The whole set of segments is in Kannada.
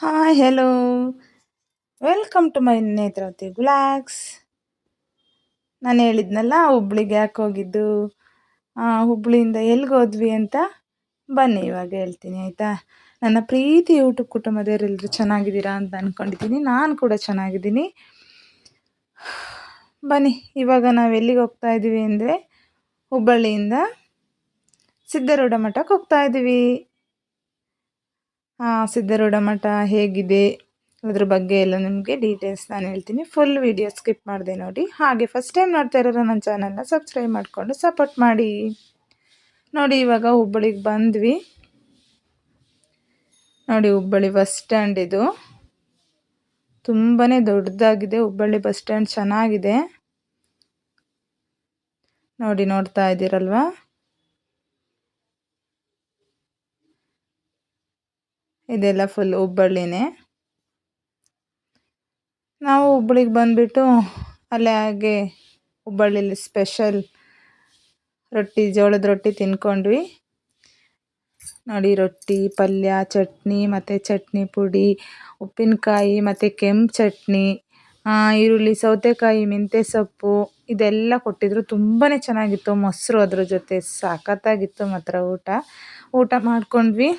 Hi hello welcome to my Netravati blogs. ನಾನು ಹೇಳಿದ್ನಲ್ಲ ಹುಬ್ಳಿಗೆ ಯಾಕೆ ಹೋಗಿದ್ದು, ಹುಬ್ಳಿಯಿಂದ ಎಲ್ಲಿಗೆ ಹೋದ್ವಿ ಅಂತ. ಬನ್ನಿ ಇವಾಗ ಹೇಳ್ತೀನಿ ಆಯಿತಾ. ನನ್ನ ಪ್ರೀತಿ ಯೂಟ್ಯೂಬ್ ಕುಟುಂಬದವರೆಲ್ಲರೂ ಚೆನ್ನಾಗಿದ್ದೀರಾ ಅಂತ ಅಂದ್ಕೊಂಡಿದ್ದೀನಿ. ನಾನು ಕೂಡ ಚೆನ್ನಾಗಿದ್ದೀನಿ. ಬನ್ನಿ ಇವಾಗ ನಾವು ಎಲ್ಲಿಗೆ ಹೋಗ್ತಾ ಇದ್ದೀವಿ ಅಂದರೆ ಹುಬ್ಬಳ್ಳಿಯಿಂದ ಸಿದ್ಧಾರೂಢ ಮಠಕ್ಕೆ ಹೋಗ್ತಾ ಇದ್ದೀವಿ. ಸಿದ್ಧಾರೂಢ ಮಠ ಹೇಗಿದೆ ಅದ್ರ ಬಗ್ಗೆ ಎಲ್ಲ ನಿಮಗೆ ಡೀಟೇಲ್ಸ್ ನಾನು ಹೇಳ್ತೀನಿ. ಫುಲ್ ವಿಡಿಯೋ ಸ್ಕಿಪ್ ಮಾಡಿದೆ ನೋಡಿ. ಹಾಗೆ ಫಸ್ಟ್ ಟೈಮ್ ನೋಡ್ತಾ ಇರೋರು ನನ್ನ ಚಾನಲ್ನ ಸಬ್ಸ್ಕ್ರೈಬ್ ಮಾಡಿಕೊಂಡು ಸಪೋರ್ಟ್ ಮಾಡಿ. ನೋಡಿ ಇವಾಗ ಹುಬ್ಬಳ್ಳಿಗೆ ಬಂದ್ವಿ. ನೋಡಿ ಹುಬ್ಬಳ್ಳಿ ಬಸ್ ಸ್ಟ್ಯಾಂಡ್ ಇದು ತುಂಬಾ ದೊಡ್ಡದಾಗಿದೆ. ಹುಬ್ಬಳ್ಳಿ ಬಸ್ ಸ್ಟ್ಯಾಂಡ್ ಚೆನ್ನಾಗಿದೆ ನೋಡಿ, ನೋಡ್ತಾ ಇದ್ದೀರಲ್ವಾ. ಇದೆಲ್ಲ ಫುಲ್ ಹುಬ್ಬಳ್ಳಿನೇ. ನಾವು ಹುಬ್ಬಳ್ಳಿಗೆ ಬಂದುಬಿಟ್ಟು ಅಲ್ಲೇ ಹಾಗೆ ಹುಬ್ಬಳ್ಳಿಲಿ ಸ್ಪೆಷಲ್ ರೊಟ್ಟಿ, ಜೋಳದ ರೊಟ್ಟಿ ತಿನ್ಕೊಂಡ್ವಿ ನೋಡಿ. ರೊಟ್ಟಿ, ಪಲ್ಯ, ಚಟ್ನಿ ಮತ್ತು ಚಟ್ನಿ ಪುಡಿ, ಉಪ್ಪಿನಕಾಯಿ ಮತ್ತು ಕೆಂಪು ಚಟ್ನಿ, ಈರುಳ್ಳಿ, ಸೌತೆಕಾಯಿ, ಮೆಂತ್ಯ ಸೊಪ್ಪು ಇದೆಲ್ಲ ಕೊಟ್ಟಿದ್ರು. ತುಂಬಾ ಚೆನ್ನಾಗಿತ್ತು. ಮೊಸರು ಅದ್ರ ಜೊತೆ ಸಖತ್ತಾಗಿತ್ತು ಮಾತ್ರ. ಊಟ ಮಾಡ್ಕೊಂಡ್ವಿ.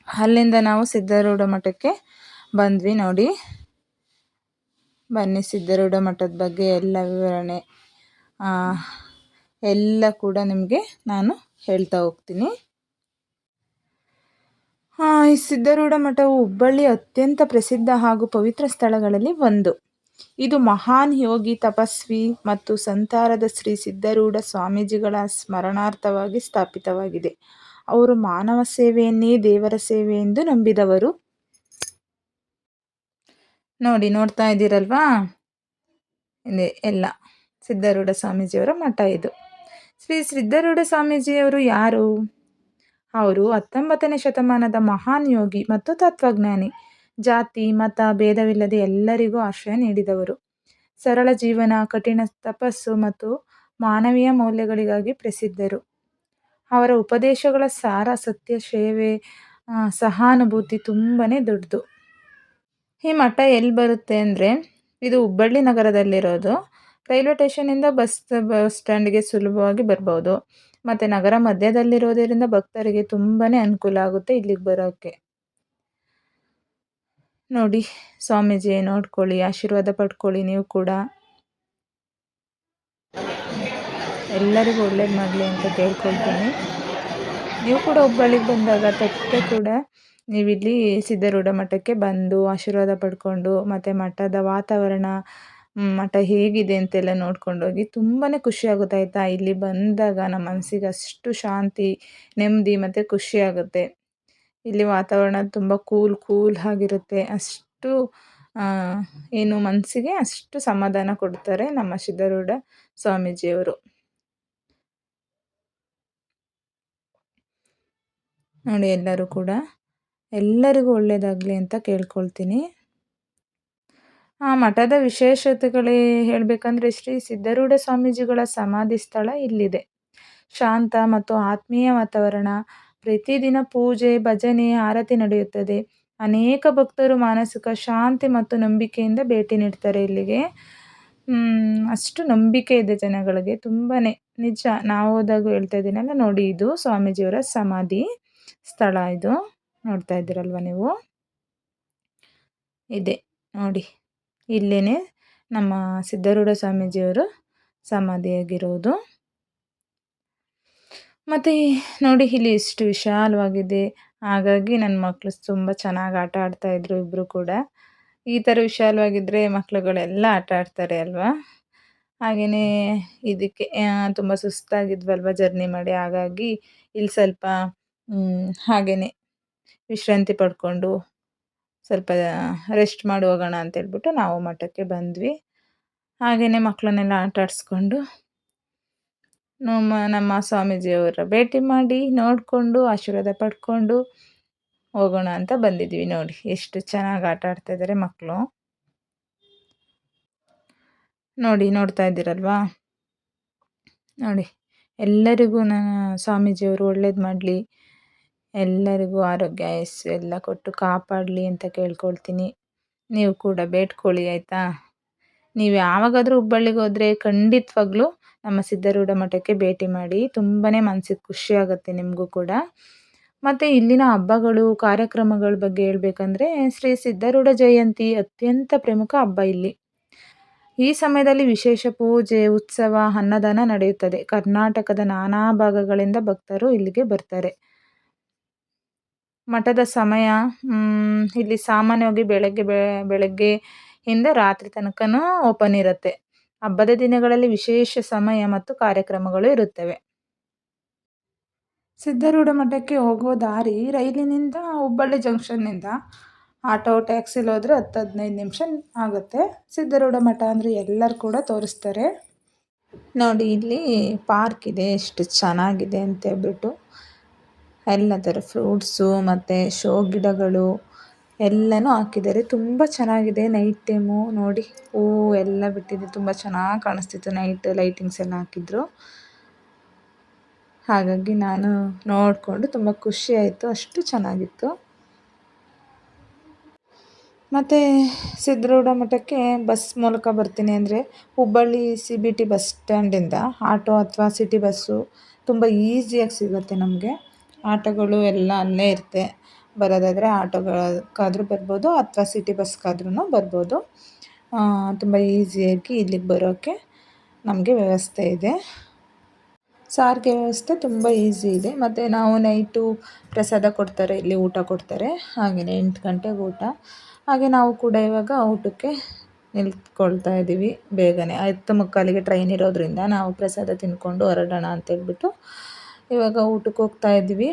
ಅಲ್ಲಿಂದ ನಾವು ಸಿದ್ಧಾರೂಢ ಮಠಕ್ಕೆ ಬಂದ್ವಿ ನೋಡಿ. ಬನ್ನಿ ಸಿದ್ಧಾರೂಢ ಮಠದ ಬಗ್ಗೆ ಎಲ್ಲ ವಿವರಣೆ ಎಲ್ಲ ಕೂಡ ನಿಮಗೆ ನಾನು ಹೇಳ್ತಾ ಹೋಗ್ತೀನಿ. ಈ ಸಿದ್ಧಾರೂಢ ಮಠವು ಹುಬ್ಬಳ್ಳಿಯ ಅತ್ಯಂತ ಪ್ರಸಿದ್ಧ ಹಾಗೂ ಪವಿತ್ರ ಸ್ಥಳಗಳಲ್ಲಿ ಒಂದು. ಇದು ಮಹಾನ್ ಯೋಗಿ, ತಪಸ್ವಿ ಮತ್ತು ಸಂತಾರದ ಶ್ರೀ ಸಿದ್ಧಾರೂಢ ಸ್ವಾಮೀಜಿಗಳ ಸ್ಮರಣಾರ್ಥವಾಗಿ ಸ್ಥಾಪಿತವಾಗಿದೆ. ಅವರು ಮಾನವ ಸೇವೆಯನ್ನೇ ದೇವರ ಸೇವೆ ಎಂದು ನಂಬಿದವರು. ನೋಡಿ, ನೋಡ್ತಾ ಇದ್ದೀರಲ್ವಾ, ಇದೆ ಎಲ್ಲ ಸಿದ್ಧಾರೂಢ ಸ್ವಾಮೀಜಿಯವರ ಮಠ ಇದು. ಶ್ರೀ ಸಿದ್ಧಾರೂಢ ಸ್ವಾಮೀಜಿಯವರು ಯಾರು? ಅವರು 19ನೇ ಶತಮಾನದ ಮಹಾನ್ ಯೋಗಿ ಮತ್ತು ತತ್ವಜ್ಞಾನಿ. ಜಾತಿ ಮತ ಭೇದವಿಲ್ಲದೆ ಎಲ್ಲರಿಗೂ ಆಶ್ರಯ ನೀಡಿದವರು. ಸರಳ ಜೀವನ, ಕಠಿಣ ತಪಸ್ಸು ಮತ್ತು ಮಾನವೀಯ ಮೌಲ್ಯಗಳಿಗಾಗಿ ಪ್ರಸಿದ್ಧರು. ಅವರ ಉಪದೇಶಗಳ ಸಾರ ಸತ್ಯ, ಸೇವೆ, ಸಹಾನುಭೂತಿ ತುಂಬಾ ದೊಡ್ಡದು. ಈ ಮಠ ಎಲ್ಲಿ ಬರುತ್ತೆ ಅಂದರೆ, ಇದು ಹುಬ್ಬಳ್ಳಿ ನಗರದಲ್ಲಿರೋದು. ರೈಲ್ವೆ ಸ್ಟೇಷನಿಂದ ಬಸ್ ಸ್ಟ್ಯಾಂಡ್ಗೆ ಸುಲಭವಾಗಿ ಬರ್ಬೋದು. ಮತ್ತು ನಗರ ಮಧ್ಯದಲ್ಲಿರೋದರಿಂದ ಭಕ್ತರಿಗೆ ತುಂಬಾ ಅನುಕೂಲ ಆಗುತ್ತೆ ಇಲ್ಲಿಗೆ ಬರೋಕ್ಕೆ. ನೋಡಿ, ಸ್ವಾಮೀಜಿ ನೋಡ್ಕೊಳ್ಳಿ, ಆಶೀರ್ವಾದ ಪಡ್ಕೊಳ್ಳಿ. ನೀವು ಕೂಡ ಎಲ್ಲರಿಗೂ ಒಳ್ಳೇದು ಮಾಡಲಿ ಅಂತ ಕೇಳ್ಕೊಳ್ತೀನಿ. ನೀವು ಕೂಡ ಹುಬ್ಬಳ್ಳಿಗೆ ಬಂದಾಗ ತಪ್ಪದೆ ಕೂಡ ನೀವಿಲ್ಲಿ ಸಿದ್ಧಾರೂಢ ಮಠಕ್ಕೆ ಬಂದು ಆಶೀರ್ವಾದ ಪಡ್ಕೊಂಡು, ಮತ್ತು ಮಠದ ವಾತಾವರಣ, ಮಠ ಹೇಗಿದೆ ಅಂತೆಲ್ಲ ನೋಡ್ಕೊಂಡೋಗಿ. ತುಂಬಾ ಖುಷಿಯಾಗುತ್ತೆ ಆಯಿತಾ. ಇಲ್ಲಿ ಬಂದಾಗ ನಮ್ಮ ಮನಸ್ಸಿಗೆ ಅಷ್ಟು ಶಾಂತಿ, ನೆಮ್ಮದಿ ಮತ್ತು ಖುಷಿಯಾಗುತ್ತೆ. ಇಲ್ಲಿ ವಾತಾವರಣ ತುಂಬ ಕೂಲ್ ಆಗಿರುತ್ತೆ. ಅಷ್ಟು ಏನು ಮನಸ್ಸಿಗೆ ಅಷ್ಟು ಸಮಾಧಾನ ಕೊಡ್ತಾರೆ ನಮ್ಮ ಸಿದ್ಧಾರೂಢ ಸ್ವಾಮೀಜಿಯವರು. ನೋಡಿ, ಎಲ್ಲರೂ ಕೂಡ ಎಲ್ಲರಿಗೂ ಒಳ್ಳೆಯದಾಗಲಿ ಅಂತ ಕೇಳ್ಕೊಳ್ತೀನಿ. ಮಠದ ವಿಶೇಷತೆಗಳೇ ಹೇಳಬೇಕಂದ್ರೆ, ಶ್ರೀ ಸಿದ್ಧಾರೂಢ ಸ್ವಾಮೀಜಿಗಳ ಸಮಾಧಿ ಸ್ಥಳ ಇಲ್ಲಿದೆ. ಶಾಂತ ಮತ್ತು ಆತ್ಮೀಯ ವಾತಾವರಣ. ಪ್ರತಿದಿನ ಪೂಜೆ, ಭಜನೆ, ಆರತಿ ನಡೆಯುತ್ತದೆ. ಅನೇಕ ಭಕ್ತರು ಮಾನಸಿಕ ಶಾಂತಿ ಮತ್ತು ನಂಬಿಕೆಯಿಂದ ಭೇಟಿ ನೀಡ್ತಾರೆ ಇಲ್ಲಿಗೆ. ಅಷ್ಟು ನಂಬಿಕೆ ಇದೆ ಜನಗಳಿಗೆ. ತುಂಬಾ ನಿಜ. ನಾವು ಹೋದಾಗ ಹೇಳ್ತಾ ಇದ್ದೀನಲ್ಲ ನೋಡಿ, ಇದು ಸ್ವಾಮೀಜಿಯವರ ಸಮಾಧಿ ಸ್ಥಳ. ಇದು ನೋಡ್ತಾ ಇದ್ದೀರಲ್ವ ನೀವು, ಇದೆ ನೋಡಿ. ಇಲ್ಲೇ ನಮ್ಮ ಸಿದ್ಧಾರೂಢ ಸ್ವಾಮೀಜಿಯವರು ಸಮಾಧಿಯಾಗಿರೋದು. ಮತ್ತು ನೋಡಿ, ಇಲ್ಲಿ ಎಷ್ಟು ವಿಶಾಲವಾಗಿದೆ. ಹಾಗಾಗಿ ನನ್ನ ಮಕ್ಕಳು ತುಂಬ ಚೆನ್ನಾಗಿ ಆಟ ಆಡ್ತಾಯಿದ್ರು ಇಬ್ಬರು ಕೂಡ. ಈ ಥರ ವಿಶಾಲವಾಗಿದ್ದರೆ ಮಕ್ಕಳುಗಳೆಲ್ಲ ಆಟ ಆಡ್ತಾರೆ ಅಲ್ವಾ. ಹಾಗೆಯೇ ಇದಕ್ಕೆ ತುಂಬ ಸುಸ್ತಾಗಿದ್ವಲ್ವ ಜರ್ನಿ ಮಾಡಿ. ಹಾಗಾಗಿ ಇಲ್ಲಿ ಸ್ವಲ್ಪ ಹಾಗೆಯೇ ವಿಶ್ರಾಂತಿ ಪಡ್ಕೊಂಡು ಸ್ವಲ್ಪ ರೆಸ್ಟ್ ಮಾಡಿ ಹೋಗೋಣ ಅಂತೇಳ್ಬಿಟ್ಟು ನಾವು ಮಠಕ್ಕೆ ಬಂದ್ವಿ. ಹಾಗೆಯೇ ಮಕ್ಕಳನ್ನೆಲ್ಲ ಆಟ ಆಡಿಸ್ಕೊಂಡು ನಮ್ಮ ಸ್ವಾಮೀಜಿಯವರ ಭೇಟಿ ಮಾಡಿ, ನೋಡಿಕೊಂಡು, ಆಶೀರ್ವಾದ ಪಡ್ಕೊಂಡು ಹೋಗೋಣ ಅಂತ ಬಂದಿದ್ವಿ. ನೋಡಿ, ಎಷ್ಟು ಚೆನ್ನಾಗಿ ಆಟ ಆಡ್ತಾಯಿದ್ದಾರೆ ಮಕ್ಕಳು. ನೋಡಿ, ನೋಡ್ತಾ ಇದ್ದೀರಲ್ವಾ. ನೋಡಿ, ಎಲ್ಲರಿಗೂ ಸ್ವಾಮೀಜಿಯವರು ಒಳ್ಳೇದು ಮಾಡಲಿ, ಎಲ್ಲರಿಗೂ ಆರೋಗ್ಯ ಆಯಸ್ಸು ಎಲ್ಲ ಕೊಟ್ಟು ಕಾಪಾಡಲಿ ಅಂತ ಕೇಳ್ಕೊಳ್ತೀನಿ. ನೀವು ಕೂಡ ಬೇಡ್ಕೊಳ್ಳಿ ಆಯಿತಾ. ನೀವು ಯಾವಾಗಾದರೂ ಹುಬ್ಬಳ್ಳಿಗೆ ಹೋದರೆ ಖಂಡಿತವಾಗ್ಲೂ ನಮ್ಮ ಸಿದ್ಧಾರೂಢ ಮಠಕ್ಕೆ ಭೇಟಿ ಮಾಡಿ. ತುಂಬಾ ಮನಸ್ಸಿಗೆ ಖುಷಿ ಆಗುತ್ತೆ ನಿಮಗೂ ಕೂಡ. ಮತ್ತು ಇಲ್ಲಿನ ಹಬ್ಬಗಳು, ಕಾರ್ಯಕ್ರಮಗಳ ಬಗ್ಗೆ ಹೇಳ್ಬೇಕಂದ್ರೆ ಶ್ರೀ ಸಿದ್ಧಾರೂಢ ಜಯಂತಿ ಅತ್ಯಂತ ಪ್ರಮುಖ ಹಬ್ಬ ಇಲ್ಲಿ. ಈ ಸಮಯದಲ್ಲಿ ವಿಶೇಷ ಪೂಜೆ, ಉತ್ಸವ, ಅನ್ನದಾನ ನಡೆಯುತ್ತದೆ. ಕರ್ನಾಟಕದ ನಾನಾ ಭಾಗಗಳಿಂದ ಭಕ್ತರು ಇಲ್ಲಿಗೆ ಬರ್ತಾರೆ. ಮಠದ ಸಮಯ ಇಲ್ಲಿ ಸಾಮಾನ್ಯವಾಗಿ ಬೆಳಗ್ಗೆಯಿಂದ ರಾತ್ರಿ ತನಕನೂ ಓಪನ್ ಇರುತ್ತೆ. ಹಬ್ಬದ ದಿನಗಳಲ್ಲಿ ವಿಶೇಷ ಸಮಯ ಮತ್ತು ಕಾರ್ಯಕ್ರಮಗಳು ಇರುತ್ತವೆ. ಸಿದ್ಧಾರೂಢ ಮಠಕ್ಕೆ ಹೋಗೋ ದಾರಿ ರೈಲಿನಿಂದ ಹುಬ್ಬಳ್ಳಿ ಜಂಕ್ಷನ್ನಿಂದ ಆಟೋ ಟ್ಯಾಕ್ಸಿಲಿ ಹೋದರೆ 10-15 ನಿಮಿಷ ಆಗುತ್ತೆ. ಸಿದ್ಧಾರೂಢ ಮಠ ಅಂದರೆ ಎಲ್ಲರೂ ಕೂಡ ತೋರಿಸ್ತಾರೆ. ನೋಡಿ ಇಲ್ಲಿ ಪಾರ್ಕ್ ಇದೆ, ಎಷ್ಟು ಚೆನ್ನಾಗಿದೆ ಅಂತ ಹೇಳ್ಬಿಟ್ಟು. ಎಲ್ಲ ಥರ ಫ್ರೂಟ್ಸು ಮತ್ತು ಶೋ ಗಿಡಗಳು ಎಲ್ಲನೂ ಹಾಕಿದ್ದಾರೆ. ತುಂಬ ಚೆನ್ನಾಗಿದೆ. ನೈಟ್ ಟೈಮು ನೋಡಿ ಹೂವು ಎಲ್ಲ ಬಿಟ್ಟಿದೆ. ತುಂಬ ಚೆನ್ನಾಗಿ ಕಾಣಿಸ್ತಿತ್ತು. ನೈಟ್ ಲೈಟಿಂಗ್ಸ್ ಎಲ್ಲ ಹಾಕಿದ್ರು. ಹಾಗಾಗಿ ನಾನು ನೋಡಿಕೊಂಡು ತುಂಬ ಖುಷಿ ಆಯಿತು. ಅಷ್ಟು ಚೆನ್ನಾಗಿತ್ತು. ಮತ್ತು ಸಿದ್ಧಾರೂಢ ಮಠಕ್ಕೆ ಬಸ್ ಮೂಲಕ ಬರ್ತೀನಿ ಅಂದರೆ ಹುಬ್ಬಳ್ಳಿ CBT ಬಸ್ ಸ್ಟ್ಯಾಂಡಿಂದ ಆಟೋ ಅಥವಾ ಸಿಟಿ ಬಸ್ಸು ತುಂಬ ಈಸಿಯಾಗಿ ಸಿಗುತ್ತೆ ನಮಗೆ. ಆಟೋಗಳು ಎಲ್ಲ ಅಲ್ಲೇ ಇರುತ್ತೆ. ಬರೋದಾದರೆ ಆಟೋಗಳಕ್ಕಾದರೂ ಬರ್ಬೋದು ಅಥವಾ ಸಿಟಿ ಬಸ್ಗಾದ್ರೂ ಬರ್ಬೋದು. ತುಂಬ ಈಸಿಯಾಗಿ ಇಲ್ಲಿಗೆ ಬರೋಕ್ಕೆ ನಮಗೆ ವ್ಯವಸ್ಥೆ ಇದೆ. ಸಾರಿಗೆ ವ್ಯವಸ್ಥೆ ತುಂಬ ಈಸಿ ಇದೆ. ಮತ್ತು ನಾವು ನೈಟು ಪ್ರಸಾದ ಕೊಡ್ತಾರೆ, ಇಲ್ಲಿ ಊಟ ಕೊಡ್ತಾರೆ. ಹಾಗೆಯೇ 8 ಗಂಟೆಗೆ ಊಟ. ಹಾಗೆ ನಾವು ಕೂಡ ಇವಾಗ ಊಟಕ್ಕೆ ನಿಂತ್ಕೊಳ್ತಾ ಇದ್ದೀವಿ. ಬೇಗನೆ 10:45ಗೆ ಟ್ರೈನ್ ಇರೋದ್ರಿಂದ ನಾವು ಪ್ರಸಾದ ತಿಂದ್ಕೊಂಡು ಹೊರಡೋಣ ಅಂತೇಳ್ಬಿಟ್ಟು ಇವಾಗ ಊಟಕ್ಕೆ ಹೋಗ್ತಾ ಇದ್ದೀವಿ.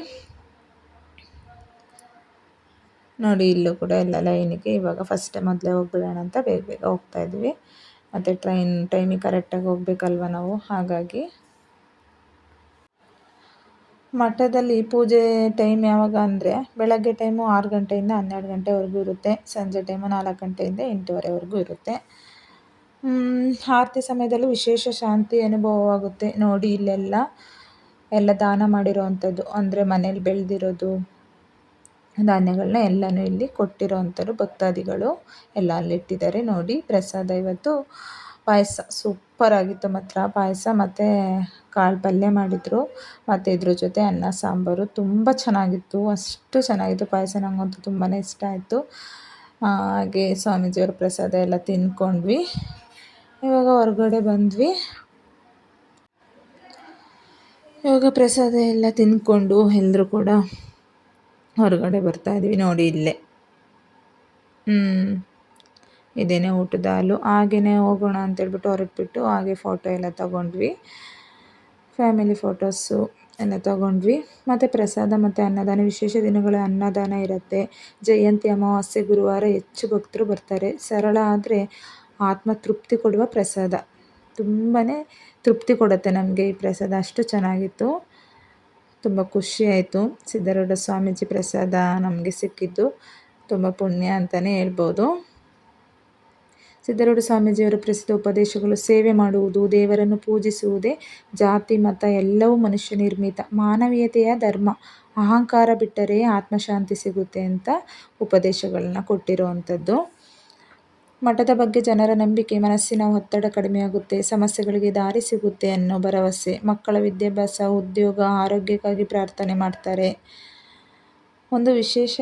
ನೋಡಿ ಇಲ್ಲೂ ಕೂಡ ಎಲ್ಲ ಲೈನಿಗೆ ಇವಾಗ ಮೊದಲೇ ಹೋಗ್ಬಿಡೋಣ ಅಂತ ಬೇಗ ಹೋಗ್ತಾ ಇದ್ವಿ. ಮತ್ತು ಟ್ರೈನ್ ಟೈಮಿಗೆ ಕರೆಕ್ಟಾಗಿ ಹೋಗ್ಬೇಕಲ್ವ ನಾವು. ಹಾಗಾಗಿ ಮಠದಲ್ಲಿ ಪೂಜೆ ಟೈಮ್ ಯಾವಾಗ ಅಂದರೆ ಬೆಳಗ್ಗೆ ಟೈಮು 6 ಗಂಟೆಯಿಂದ 12 ಗಂಟೆವರೆಗೂ ಇರುತ್ತೆ. ಸಂಜೆ ಟೈಮು 4 ಗಂಟೆಯಿಂದ 8:30ವರೆಗೂ ಇರುತ್ತೆ. ಆರತಿ ಸಮಯದಲ್ಲೂ ವಿಶೇಷ ಶಾಂತಿ ಅನುಭವವಾಗುತ್ತೆ. ನೋಡಿ ಎಲ್ಲ ದಾನ ಮಾಡಿರೋವಂಥದ್ದು ಅಂದರೆ ಮನೇಲಿ ಬೆಳೆದಿರೋದು ಧಾನ್ಯಗಳನ್ನ ಎಲ್ಲನೂ ಇಲ್ಲಿ ಕೊಟ್ಟಿರೋವಂಥದ್ದು ಭಕ್ತಾದಿಗಳು ಎಲ್ಲ ಅಲ್ಲಿಟ್ಟಿದ್ದಾರೆ. ನೋಡಿ ಪ್ರಸಾದ ಇವತ್ತು ಪಾಯಸ ಸೂಪರಾಗಿತ್ತು. ಮಾತ್ರ ಪಾಯಸ ಮತ್ತು ಕಾಳು ಪಲ್ಯ ಮಾಡಿದರು. ಮತ್ತು ಇದ್ರ ಜೊತೆ ಅನ್ನ ಸಾಂಬಾರು ತುಂಬ ಚೆನ್ನಾಗಿತ್ತು. ಅಷ್ಟು ಚೆನ್ನಾಗಿತ್ತು ಪಾಯಸ. ನನಗಂತೂ ತುಂಬಾ ಇಷ್ಟ ಆಯಿತು. ಹಾಗೆ ಸ್ವಾಮೀಜಿಯವರ ಪ್ರಸಾದ ಎಲ್ಲ ತಿಂದ್ಕೊಂಡ್ವಿ. ಇವಾಗ ಹೊರಗಡೆ ಬಂದ್ವಿ. ಇವಾಗ ಪ್ರಸಾದ ಎಲ್ಲ ತಿಂದ್ಕೊಂಡು ಎಲ್ಲರೂ ಕೂಡ ಹೊರಗಡೆ ಬರ್ತಾಯಿದ್ವಿ. ನೋಡಿ ಇಲ್ಲೇ ಇದೇನೇ ಊಟದ ಹಾಲು. ಹಾಗೆಯೇ ಹೋಗೋಣ ಅಂತೇಳ್ಬಿಟ್ಟು ಹೊರಟ್ಬಿಟ್ಟು ಹಾಗೆ ಫೋಟೋ ಎಲ್ಲ ತಗೊಂಡ್ವಿ. ಫ್ಯಾಮಿಲಿ ಫೋಟೋಸು ಎಲ್ಲ ತಗೊಂಡ್ವಿ. ಮತ್ತು ಪ್ರಸಾದ ಮತ್ತು ಅನ್ನದಾನ ವಿಶೇಷ ದಿನಗಳ ಅನ್ನದಾನ ಇರುತ್ತೆ. ಜಯಂತಿ, ಅಮಾವಾಸ್ಯೆ, ಗುರುವಾರ ಹೆಚ್ಚು ಭಕ್ತರು ಬರ್ತಾರೆ. ಸರಳ ಆದರೆ ಆತ್ಮ ತೃಪ್ತಿ ಕೊಡುವ ಪ್ರಸಾದ. ತುಂಬಾ ತೃಪ್ತಿ ಕೊಡುತ್ತೆ ನಮಗೆ ಈ ಪ್ರಸಾದ. ಅಷ್ಟು ಚೆನ್ನಾಗಿತ್ತು. ತುಂಬ ಖುಷಿಯಾಯಿತು. ಸಿದ್ಧಾರೂಢ ಸ್ವಾಮೀಜಿ ಪ್ರಸಾದ ನಮಗೆ ಸಿಕ್ಕಿದ್ದು ತುಂಬ ಪುಣ್ಯ ಅಂತಲೇ ಹೇಳ್ಬೋದು. ಸಿದ್ಧಾರೂಢ ಸ್ವಾಮೀಜಿಯವರ ಪ್ರಸಿದ್ಧ ಉಪದೇಶಗಳು: ಸೇವೆ ಮಾಡುವುದು, ದೇವರನ್ನು ಪೂಜಿಸುವುದೇ ಜಾತಿ ಮತ ಎಲ್ಲವೂ ಮನುಷ್ಯ ನಿರ್ಮಿತ, ಮಾನವೀಯತೆಯ ಧರ್ಮ, ಅಹಂಕಾರ ಬಿಟ್ಟರೆ ಆತ್ಮಶಾಂತಿ ಸಿಗುತ್ತೆ ಅಂತ ಉಪದೇಶಗಳನ್ನ ಕೊಟ್ಟಿರುವಂಥದ್ದು. ಮಠದ ಬಗ್ಗೆ ಜನರ ನಂಬಿಕೆ: ಮನಸ್ಸಿನ ಒತ್ತಡ ಕಡಿಮೆಯಾಗುತ್ತೆ, ಸಮಸ್ಯೆಗಳಿಗೆ ದಾರಿ ಸಿಗುತ್ತೆ ಅನ್ನೋ ಭರವಸೆ. ಮಕ್ಕಳ ವಿದ್ಯಾಭ್ಯಾಸ, ಉದ್ಯೋಗ, ಆರೋಗ್ಯಕ್ಕಾಗಿ ಪ್ರಾರ್ಥನೆ ಮಾಡ್ತಾರೆ. ಒಂದು ವಿಶೇಷ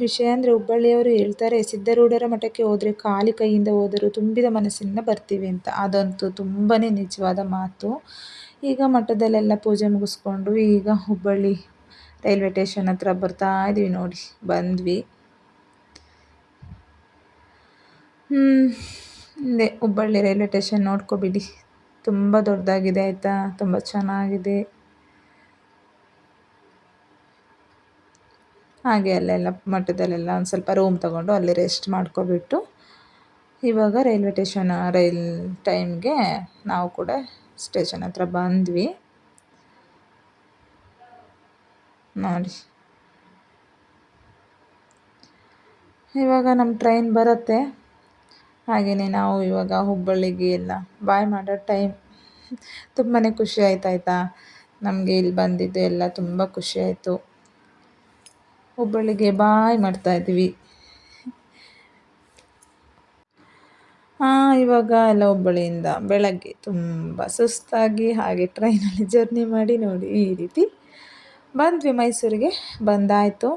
ವಿಷಯ ಅಂದರೆ ಹುಬ್ಬಳ್ಳಿಯವರು ಹೇಳ್ತಾರೆ, ಸಿದ್ಧಾರೂಢರ ಮಠಕ್ಕೆ ಹೋದರೆ ಖಾಲಿ ಕೈಯಿಂದ ಹೋದರೂ ತುಂಬಿದ ಮನಸ್ಸಿನಿಂದ ಬರ್ತೀವಿ ಅಂತ. ಅದಂತೂ ತುಂಬಾ ನಿಜವಾದ ಮಾತು. ಈಗ ಮಠದಲ್ಲೆಲ್ಲ ಪೂಜೆ ಮುಗಿಸ್ಕೊಂಡು ಈಗ ಹುಬ್ಬಳ್ಳಿ ರೈಲ್ವೆ ಸ್ಟೇಷನ್ ಹತ್ರ ಬರ್ತಾ ಇದ್ದೀವಿ. ನೋಡಿ ಬಂದ್ವಿ. ಹುಬ್ಬಳ್ಳಿ ರೈಲ್ವೆ ಸ್ಟೇಷನ್ ನೋಡ್ಕೊಬಿಡಿ. ತುಂಬ ದೊಡ್ಡದಾಗಿದೆ ಆಯಿತಾ. ತುಂಬ ಚೆನ್ನಾಗಿದೆ. ಹಾಗೆ ಅಲ್ಲೆಲ್ಲ ಮಠದಲ್ಲೆಲ್ಲ ಒಂದು ಸ್ವಲ್ಪ ರೂಮ್ ತೊಗೊಂಡು ಅಲ್ಲಿ ರೆಸ್ಟ್ ಮಾಡ್ಕೊಬಿಟ್ಟು ಇವಾಗ ರೈಲ್ವೆ ಸ್ಟೇಷನ್ ರೈಲ್ ಟೈಮ್ಗೆ ನಾವು ಕೂಡ ಸ್ಟೇಷನ್ ಹತ್ರ ಬಂದ್ವಿ. ನೋಡಿ ಇವಾಗ ನಮ್ಮ ಟ್ರೈನ್ ಬರುತ್ತೆ. ಹಾಗೆಯೇ ನಾವು ಇವಾಗ ಹುಬ್ಬಳ್ಳಿಗೆ ಎಲ್ಲ ಬಾಯ್ ಮಾಡೋ ಟೈಮ್. ತುಂಬಾ ಖುಷಿ ಆಯ್ತಾ ನಮಗೆ ಇಲ್ಲಿ ಬಂದಿದ್ದು ಎಲ್ಲ ತುಂಬ ಖುಷಿ ಆಯಿತು. ಹುಬ್ಬಳ್ಳಿಗೆ ಬಾಯ್ ಮಾಡ್ತಾ ಇದ್ದೀವಿ. ಇವಾಗ ಎಲ್ಲ ಹುಬ್ಬಳ್ಳಿಯಿಂದ ಬೆಳಗ್ಗೆ ತುಂಬ ಸುಸ್ತಾಗಿ ಹಾಗೆ ಟ್ರೈನಲ್ಲಿ ಜರ್ನಿ ಮಾಡಿ ನೋಡಿ ಈ ರೀತಿ ಬಂದ್ವಿ ಮೈಸೂರಿಗೆ. ಬಂದಾಯಿತು.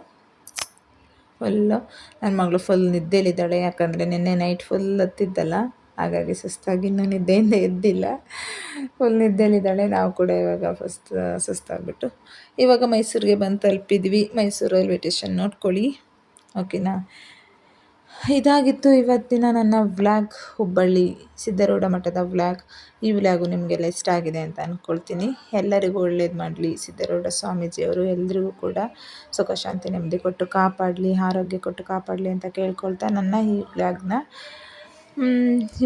ಫುಲ್ಲು ನನ್ನ ಮಗಳು ಫುಲ್ ನಿದ್ದೆಲಿದ್ದಾಳೆ, ಯಾಕಂದರೆ ನಿನ್ನೆ ನೈಟ್ ಫುಲ್ ಹತ್ತಿದ್ದಲ್ಲ, ಹಾಗಾಗಿ ಸುಸ್ತಾಗಿ ಇನ್ನೂ ನಿದ್ದೆಯಿಂದ ಎದ್ದಿಲ್ಲ. ಫುಲ್ ನಿದ್ದೆಲಿದ್ದಾಳೆ. ನಾವು ಕೂಡ ಇವಾಗ ಸುಸ್ತಾಗ್ಬಿಟ್ಟು ಇವಾಗ ಮೈಸೂರಿಗೆ ಬಂದು ತಲುಪಿದ್ವಿ. ಮೈಸೂರು ರೈಲ್ವೆ ಸ್ಟೇಷನ್ ನೋಡ್ಕೊಳ್ಳಿ, ಓಕೆನಾ. ಇದಾಗಿತ್ತು ಇವತ್ತಿನ ನನ್ನ ವ್ಲಾಗ್, ಹುಬ್ಬಳ್ಳಿ ಸಿದ್ಧಾರೂಢ ಮಠದ ವ್ಲಾಗ್. ಈ ವ್ಲಾಗು ನಿಮಗೆಲ್ಲ ಇಷ್ಟ ಆಗಿದೆ ಅಂತ ಅಂದ್ಕೊಳ್ತೀನಿ. ಎಲ್ಲರಿಗೂ ಒಳ್ಳೇದು ಮಾಡಲಿ ಸಿದ್ಧಾರೂಢ ಸ್ವಾಮೀಜಿಯವರು, ಎಲ್ರಿಗೂ ಕೂಡ ಸುಖ ಶಾಂತಿ ನೆಮ್ಮದಿ ಕೊಟ್ಟು ಕಾಪಾಡಲಿ, ಆರೋಗ್ಯ ಕೊಟ್ಟು ಕಾಪಾಡಲಿ ಅಂತ ಕೇಳ್ಕೊಳ್ತಾ ನನ್ನ ಈ ವ್ಲಾಗ್ನ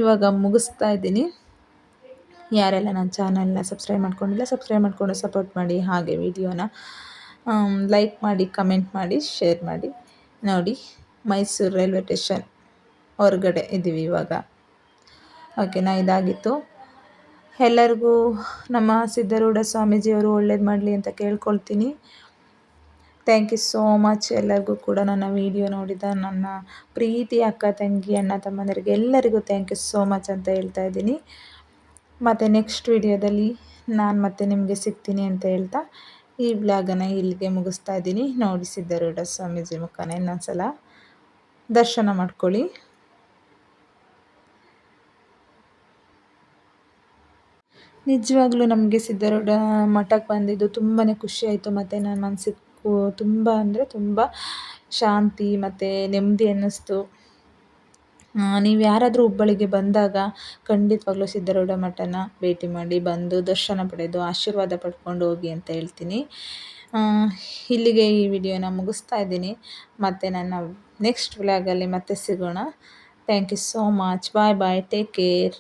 ಇವಾಗ ಮುಗಿಸ್ತಾ ಇದ್ದೀನಿ. ಯಾರೆಲ್ಲ ನನ್ನ ಚಾನಲ್ನ ಸಬ್ಸ್ಕ್ರೈಬ್ ಮಾಡ್ಕೊಂಡಿಲ್ಲ, ಸಬ್ಸ್ಕ್ರೈಬ್ ಮಾಡಿಕೊಂಡು ಸಪೋರ್ಟ್ ಮಾಡಿ. ಹಾಗೆ ವಿಡಿಯೋನ ಲೈಕ್ ಮಾಡಿ, ಕಮೆಂಟ್ ಮಾಡಿ, ಶೇರ್ ಮಾಡಿ. ನೋಡಿ, ಮೈಸೂರು ರೈಲ್ವೆ ಸ್ಟೇಷನ್ ಹೊರಗಡೆ ಇದ್ದೀವಿ ಇವಾಗ, ಓಕೆನಾ. ಇದಾಗಿತ್ತು. ಎಲ್ಲರಿಗೂ ನಮ್ಮ ಸಿದ್ಧಾರೂಢ ಸ್ವಾಮೀಜಿಯವರು ಒಳ್ಳೇದು ಮಾಡಲಿ ಅಂತ ಕೇಳ್ಕೊಳ್ತೀನಿ. Thank you so much. ಎಲ್ಲರಿಗೂ ಕೂಡ ನನ್ನ ವಿಡಿಯೋ ನೋಡಿದ ನನ್ನ ಪ್ರೀತಿ ಅಕ್ಕ ತಂಗಿ ಅಣ್ಣ ತಮ್ಮಂದರಿಗೆ ಎಲ್ಲರಿಗೂ ಥ್ಯಾಂಕ್ ಯು ಸೋ ಮಚ್ ಅಂತ ಹೇಳ್ತಾ ಇದ್ದೀನಿ. ಮತ್ತು ನೆಕ್ಸ್ಟ್ ವಿಡಿಯೋದಲ್ಲಿ ನಾನು ಮತ್ತೆ ನಿಮಗೆ ಸಿಗ್ತೀನಿ ಅಂತ ಹೇಳ್ತಾ ಈ ವ್ಲಾಗನ್ನು ಇಲ್ಲಿಗೆ ಮುಗಿಸ್ತಾ ಇದ್ದೀನಿ. ನೋಡಿ, ಸಿದ್ಧಾರೂಢ ಸ್ವಾಮೀಜಿ ಮುಖನ ಇನ್ನೊಂದ್ಸಲ ದರ್ಶನ ಮಾಡ್ಕೊಳ್ಳಿ. ನಿಜವಾಗ್ಲೂ ನಮಗೆ ಸಿದ್ಧಾರೂಢ ಮಠಕ್ಕೆ ಬಂದಿದ್ದು ತುಂಬಾ ಖುಷಿ ಆಯಿತು. ಮತ್ತು ನನ್ನ ಮನಸ್ಸಿಗೆ ತುಂಬ ಅಂದರೆ ತುಂಬ ಶಾಂತಿ ಮತ್ತು ನೆಮ್ಮದಿ ಅನ್ನಿಸ್ತು. ನೀವು ಯಾರಾದರೂ ಹುಬ್ಬಳ್ಳಿಗೆ ಬಂದಾಗ ಖಂಡಿತವಾಗ್ಲೂ ಸಿದ್ಧಾರೂಢ ಮಠನ ಭೇಟಿ ಮಾಡಿ, ಬಂದು ದರ್ಶನ ಪಡೆದು ಆಶೀರ್ವಾದ ಪಡ್ಕೊಂಡು ಹೋಗಿ ಅಂತ ಹೇಳ್ತೀನಿ. ಇಲ್ಲಿಗೆ ಈ ವಿಡಿಯೋನ ಮುಗಿಸ್ತಾ ಇದ್ದೀನಿ. ಮತ್ತು ನನ್ನ ನೆಕ್ಸ್ಟ್ ವ್ಲಾಗಲ್ಲಿ ಮತ್ತೆ ಸಿಗೋಣ. Thank you so much. Bye bye, take care.